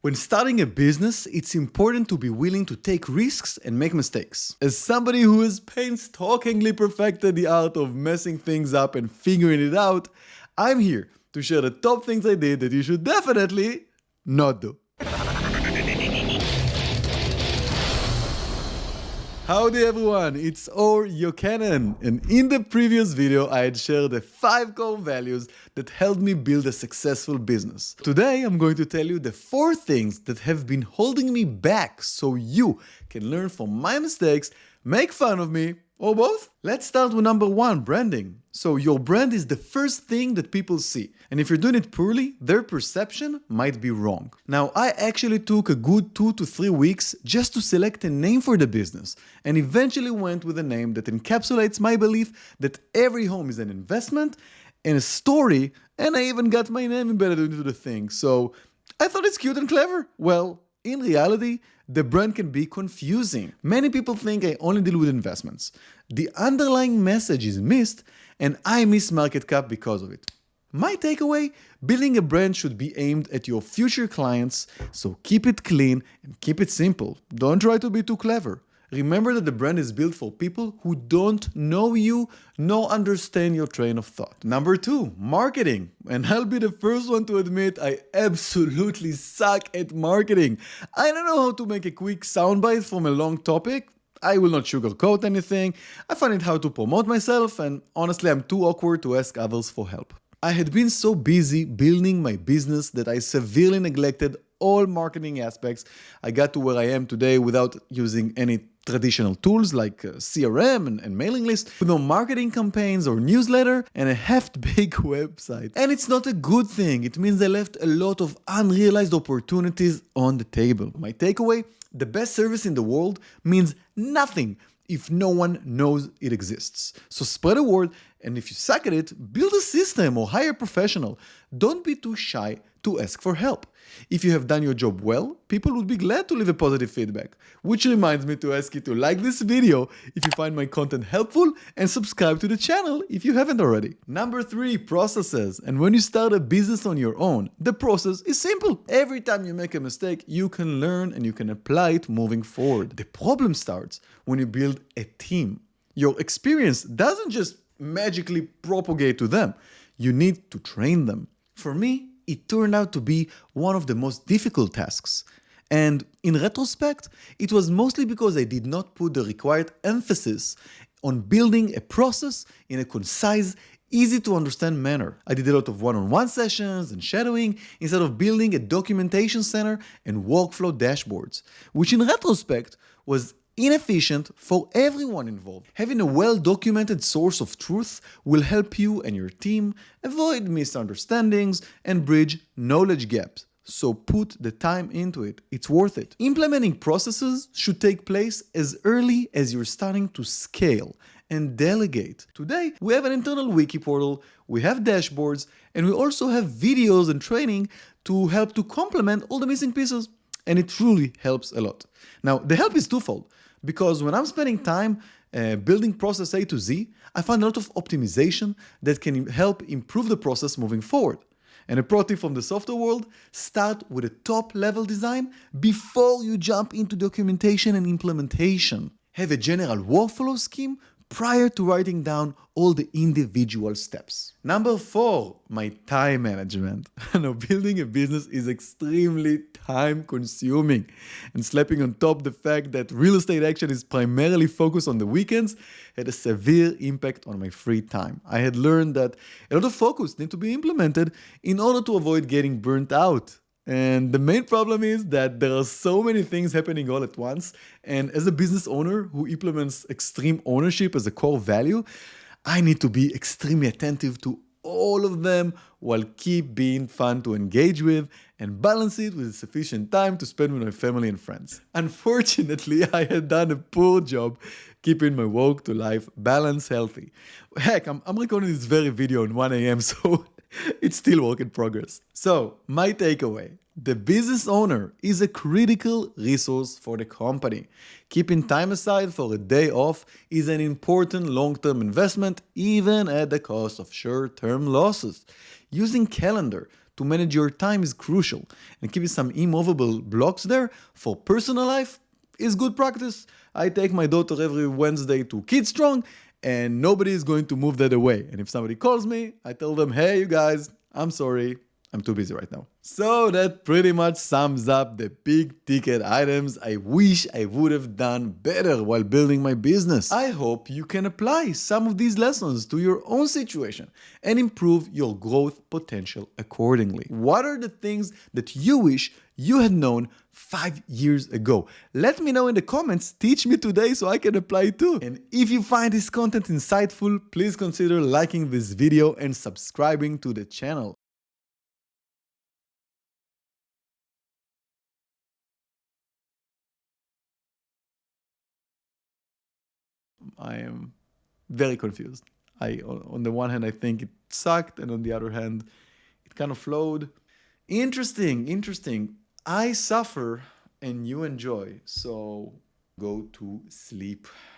When starting a business, it's important to be willing to take risks and make mistakes. As somebody who has painstakingly perfected the art of messing things up and figuring it out, I'm here to share the top things I did that you should definitely not do. Howdy everyone, it's Or Yokanan, and in the previous video I had shared the 5 core values that helped me build a successful business. Today I'm going to tell you the 4 things that have been holding me back so you can learn from my mistakes, make fun of me, or both. Let's start with number 1, branding. So your brand is the first thing that people see, and if you're doing it poorly, their perception might be wrong. Now, I actually took a good 2 to 3 weeks just to select a name for the business, and eventually went with a name that encapsulates my belief that every home is an investment and a story, and I even got my name embedded into the thing, so I thought it's cute and clever. Well, in reality, the brand can be confusing. Many people think I only deal with investments. The underlying message is missed, and I miss market cap because of it. My takeaway, building a brand should be aimed at your future clients, so keep it clean and keep it simple. Don't try to be too clever. Remember that the brand is built for people who don't know you, nor understand your train of thought. Number 2, marketing. And I'll be the first one to admit I absolutely suck at marketing. I don't know how to make a quick soundbite from a long topic. I will not sugarcoat anything. I find it hard to promote myself, and honestly I'm too awkward to ask others for help. I had been so busy building my business that I severely neglected all marketing aspects. I got to where I am today without using any traditional tools like CRM and mailing lists, with no marketing campaigns or newsletter, and a half-baked website. And it's not a good thing. It means I left a lot of unrealized opportunities on the table. My takeaway, the best service in the world means nothing if no one knows it exists. So spread the word, and if you suck at it, build a system or hire a professional. Don't be too shy to ask for help. If you have done your job well, people would be glad to leave a positive feedback. Which reminds me to ask you to like this video if you find my content helpful, and subscribe to the channel if you haven't already. Number 3, processes. And when you start a business on your own, the process is simple. Every time you make a mistake, you can learn and you can apply it moving forward. The problem starts when you build a team. Your experience doesn't just magically propagate to them. You need to train them. For me, it turned out to be one of the most difficult tasks. And in retrospect, it was mostly because I did not put the required emphasis on building a process in a concise, easy to understand manner. I did a lot of one-on-one sessions and shadowing instead of building a documentation center and workflow dashboards, which in retrospect was inefficient for everyone involved. Having a well-documented source of truth will help you and your team avoid misunderstandings and bridge knowledge gaps. So put the time into it. It's worth it. Implementing processes should take place as early as you're starting to scale and delegate. Today, we have an internal wiki portal, we have dashboards, and we also have videos and training to help to complement all the missing pieces. And it truly helps a lot. Now, the help is twofold. Because when I'm spending time building process A to Z, I find a lot of optimization that can help improve the process moving forward. And a pro tip from the software world, start with a top level design before you jump into documentation and implementation. Have a general workflow scheme prior to writing down all the individual steps. Number 4, my time management. Now, building a business is extremely time consuming, and slapping on top the fact that real estate action is primarily focused on the weekends had a severe impact on my free time. I had learned that a lot of focus need to be implemented in order to avoid getting burnt out. And the main problem is that there are so many things happening all at once, and as a business owner who implements extreme ownership as a core value, I need to be extremely attentive to all of them while keep being fun to engage with and balance it with sufficient time to spend with my family and friends. Unfortunately, I had done a poor job keeping my work to life balance healthy. Heck, I'm recording this very video at 1 a.m. so it's still work in progress. So, my takeaway. The business owner is a critical resource for the company. Keeping time aside for a day off is an important long-term investment, even at the cost of short-term losses. Using calendar to manage your time is crucial, and keeping some immovable blocks there for personal life is good practice. I take my daughter every Wednesday to Kids Strong, and nobody is going to move that away. And if somebody calls me, I tell them, hey, you guys, I'm sorry, I'm too busy right now. So that pretty much sums up the big ticket items I wish I would have done better while building my business. I hope you can apply some of these lessons to your own situation and improve your growth potential accordingly. What are the things that you wish you had known 5 years ago? Let me know in the comments, teach me today so I can apply it too. And if you find this content insightful, please consider liking this video and subscribing to the channel. I am very confused. On the one hand, I think it sucked, and on the other hand, it kind of flowed. Interesting, interesting. I suffer and you enjoy, so go to sleep.